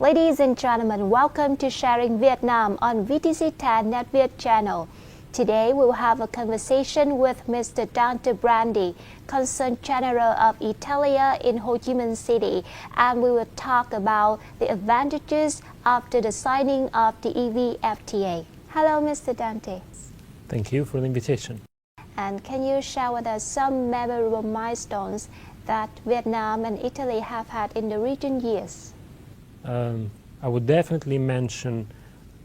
Ladies and gentlemen, welcome to Sharing Vietnam on VTC 10 NetViet channel. Today we will have a conversation with Mr. Dante Brandi, Consul General of Italia in Ho Chi Minh City, and we will talk about the advantages after the signing of the EVFTA. Hello, Mr. Dante. Thank you for the invitation. And can you share with us some memorable milestones that Vietnam and Italy have had in the recent years? I would definitely mention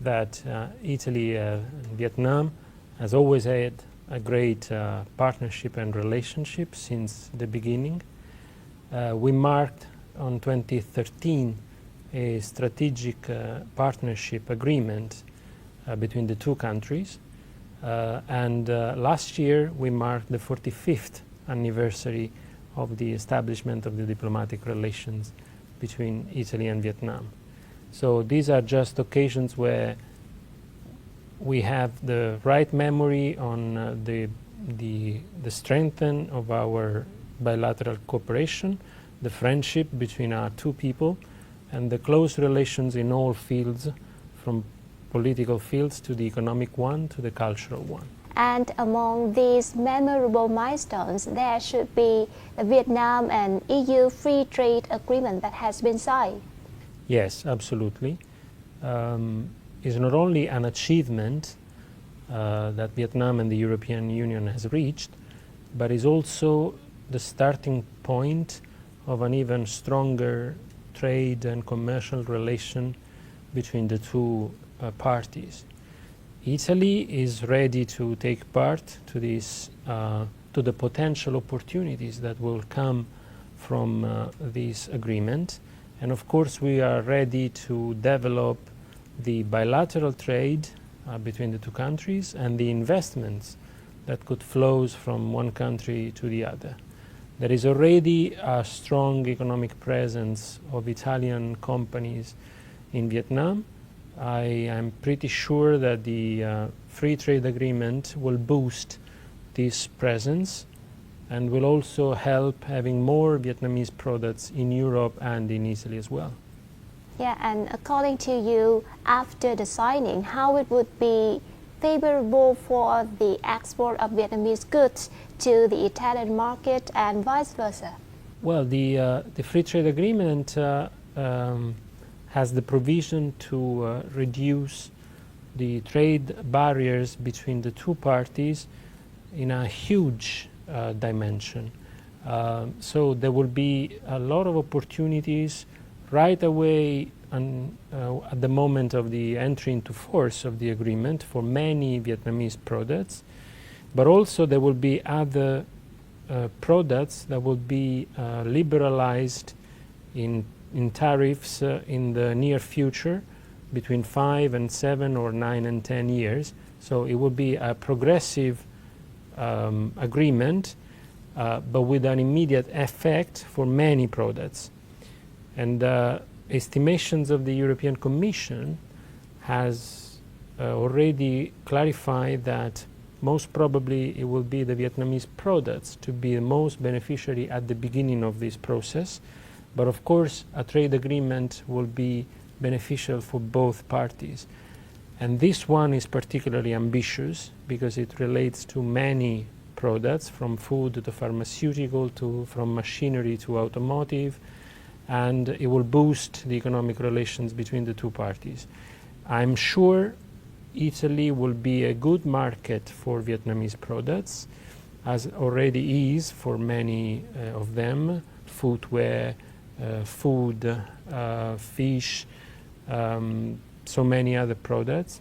that Italy and Vietnam has always had a great partnership and relationship since the beginning. We marked on 2013 a strategic partnership agreement between the two countries. And last year we marked the 45th anniversary of the establishment of the diplomatic relations between Italy and Vietnam. So these are just occasions where we have the right memory on the strength of our bilateral cooperation, the friendship between our two people, and the close relations in all fields, from political fields to the economic one to the cultural one. And among these memorable milestones, there should be the Vietnam and EU free trade agreement that has been signed. Yes, absolutely. It's not only an achievement that Vietnam and the European Union has reached, but is also the starting point of an even stronger trade and commercial relation between the two parties. Italy is ready to take part to this, to the potential opportunities that will come from this agreement, and of course we are ready to develop the bilateral trade between the two countries and the investments that could flow from one country to the other. There is already a strong economic presence of Italian companies in Vietnam. I am pretty sure that the free trade agreement will boost this presence and will also help having more Vietnamese products in Europe and in Italy as well. Yeah, and according to you, after the signing, how it would be favorable for the export of Vietnamese goods to the Italian market and vice versa? Well, the free trade agreement has the provision to reduce the trade barriers between the two parties in a huge dimension. So there will be a lot of opportunities right away at the moment of the entry into force of the agreement for many Vietnamese products, but also there will be other products that will be liberalized in tariffs in the near future, between 5 and 7 or 9 and 10 years. So it will be a progressive agreement, but with an immediate effect for many products. And estimations of the European Commission has already clarified that most probably it will be the Vietnamese products to be the most beneficiary at the beginning of this process. But of course, a trade agreement will be beneficial for both parties. And this one is particularly ambitious because it relates to many products, from food to pharmaceutical, from machinery to automotive, and it will boost the economic relations between the two parties. I'm sure Italy will be a good market for Vietnamese products, as already is for many of them, footwear, food, fish, so many other products.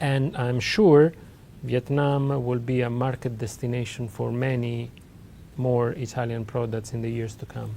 And I'm sure Vietnam will be a market destination for many more Italian products in the years to come.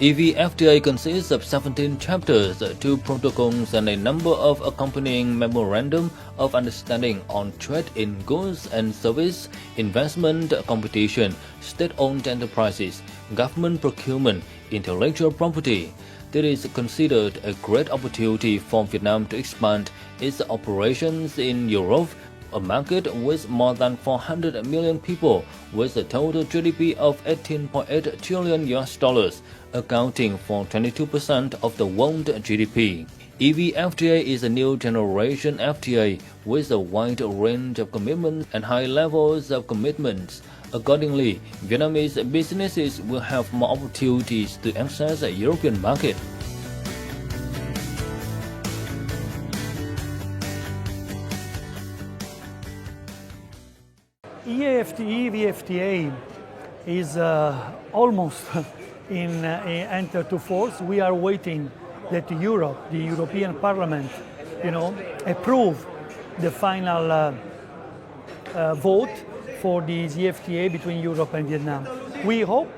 EVFTA consists of 17 chapters, 2 protocols, and a number of accompanying memorandum of understanding on trade in goods and service, investment, competition, state-owned enterprises, government procurement, intellectual property. It is considered a great opportunity for Vietnam to expand its operations in Europe a market with more than 400 million people, with a total GDP of 18.8 trillion US dollars, accounting for 22% of the world GDP. EVFTA is a new generation FTA with a wide range of commitments and high levels of commitments. Accordingly, Vietnamese businesses will have more opportunities to access a European market. EVFTA is almost enter to force. We are waiting that Europe, the European Parliament, approve the final vote for the EFTA between Europe and Vietnam. We hope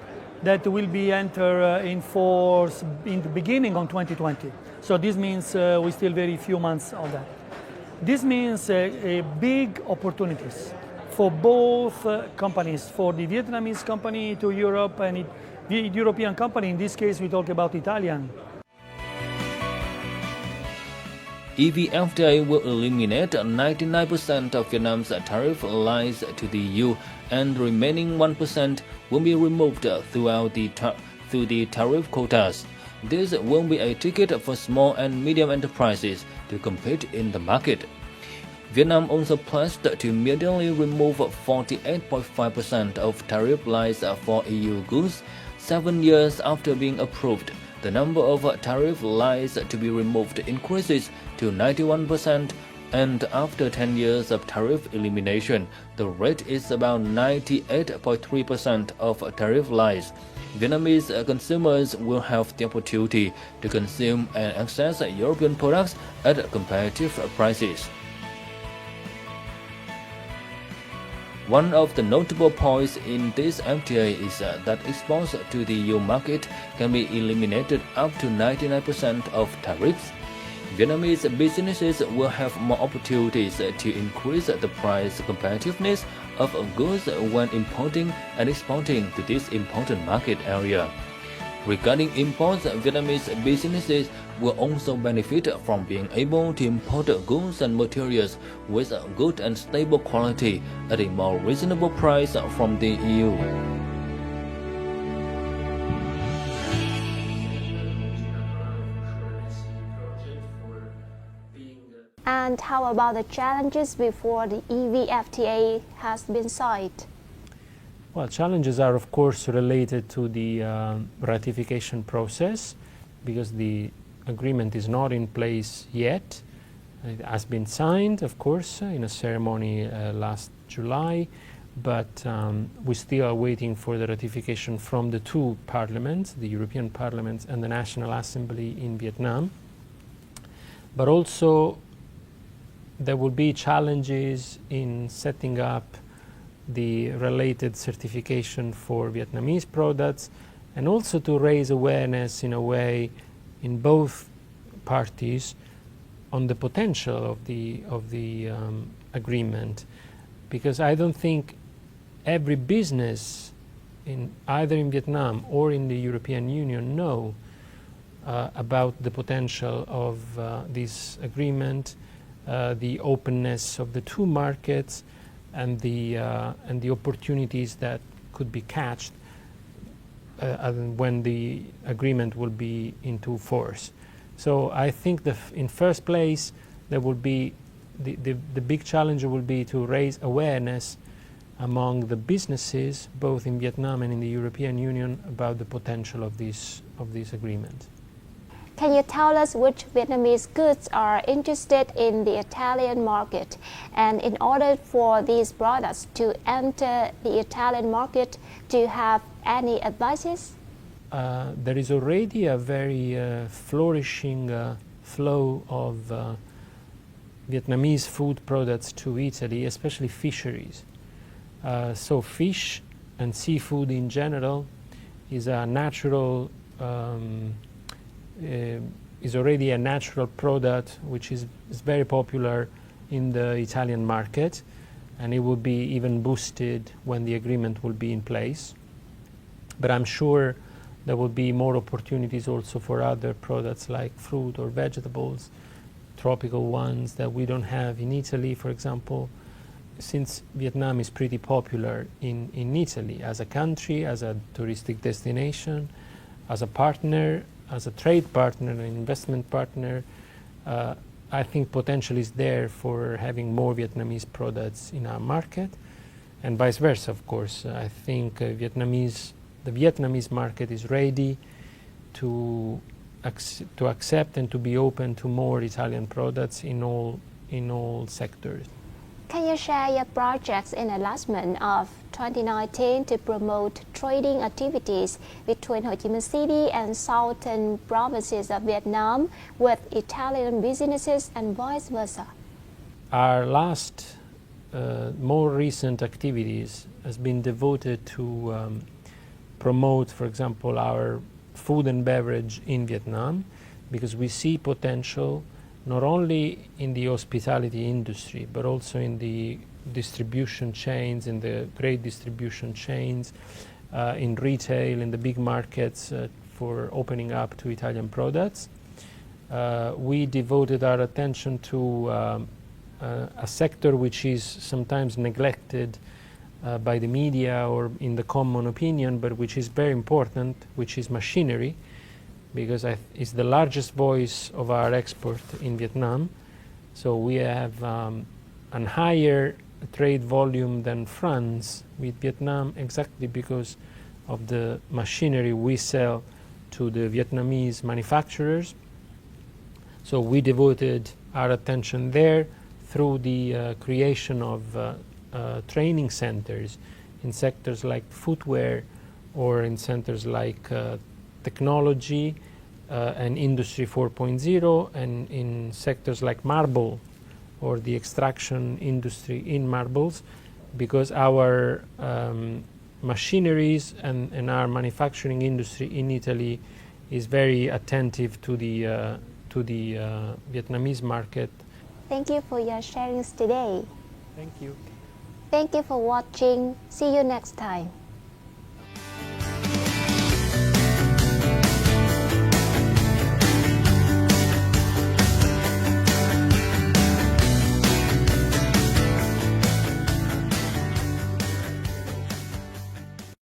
that will be enter in force in the beginning of 2020. So this means we still very few months of that. This means big opportunities for both companies, for the Vietnamese company to Europe and the European company. In this case, we talk about Italian. EVFTA will eliminate 99% of Vietnam's tariff lies to the EU, and the remaining 1% will be removed through the tariff quotas. This will be a ticket for small and medium enterprises to compete in the market. Vietnam also pledged to immediately remove 48.5% of tariff lies for EU goods 7 years after being approved. The number of tariff lies to be removed increases to 91%, and after 10 years of tariff elimination, the rate is about 98.3% of tariff lies. Vietnamese consumers will have the opportunity to consume and access European products at competitive prices. One of the notable points in this FTA is that exports to the EU market can be eliminated up to 99% of tariffs. Vietnamese businesses will have more opportunities to increase the price competitiveness of goods when importing and exporting to this important market area. Regarding imports, Vietnamese businesses will also benefit from being able to import goods and materials with good and stable quality at a more reasonable price from the EU. And how about the challenges before the EVFTA has been signed? Well, challenges are of course related to the ratification process, because the agreement is not in place yet. It has been signed, of course, in a ceremony last July, but we still are waiting for the ratification from the two parliaments, the European Parliament and the National Assembly in Vietnam. But also there will be challenges in setting up the related certification for Vietnamese products, and also to raise awareness in a way in both parties on the potential of the agreement, because I don't think every business either in Vietnam or in the European Union know about the potential of this agreement, the openness of the two markets, and the opportunities that could be catched when the agreement will be into force. So I think in first place there will be the big challenge will be to raise awareness among the businesses both in Vietnam and in the European Union about the potential of this agreement. Can you tell us which Vietnamese goods are interested in the Italian market? And in order for these products to enter the Italian market, do you have any advices? There is already a very flourishing flow of Vietnamese food products to Italy, especially fisheries. So fish and seafood in general is a natural is already a natural product which is very popular in the Italian market, and it will be even boosted when the agreement will be in place. But I'm sure there will be more opportunities also for other products like fruit or vegetables, tropical ones that we don't have in Italy, for example. since Vietnam is pretty popular in Italy as a country, as a touristic destination, as a partner, as a trade partner, an investment partner, I think potential is there for having more Vietnamese products in our market, and vice versa, of course. I think the Vietnamese market is ready to accept and to be open to more Italian products in all sectors. Can you share your projects in the last month of 2019 to promote trading activities between Ho Chi Minh City and southern provinces of Vietnam with Italian businesses and vice versa? Our last, more recent activities has been devoted to promote, for example, our food and beverage in Vietnam, because we see potential not only in the hospitality industry, but also in the distribution chains, in the great distribution chains, in retail, in the big markets for opening up to Italian products. We devoted our attention to a sector which is sometimes neglected by the media or in the common opinion, but which is very important, which is machinery, because it's the largest voice of our export in Vietnam. So we have a higher trade volume than France with Vietnam, exactly because of the machinery we sell to the Vietnamese manufacturers. So we devoted our attention there through the creation of training centers in sectors like footwear or in centers like technology and Industry 4.0, and in sectors like marble or the extraction industry in marbles, because our machineries and our manufacturing industry in Italy is very attentive to the Vietnamese market. Thank you for your sharings today. Thank you. Thank you for watching. See you next time.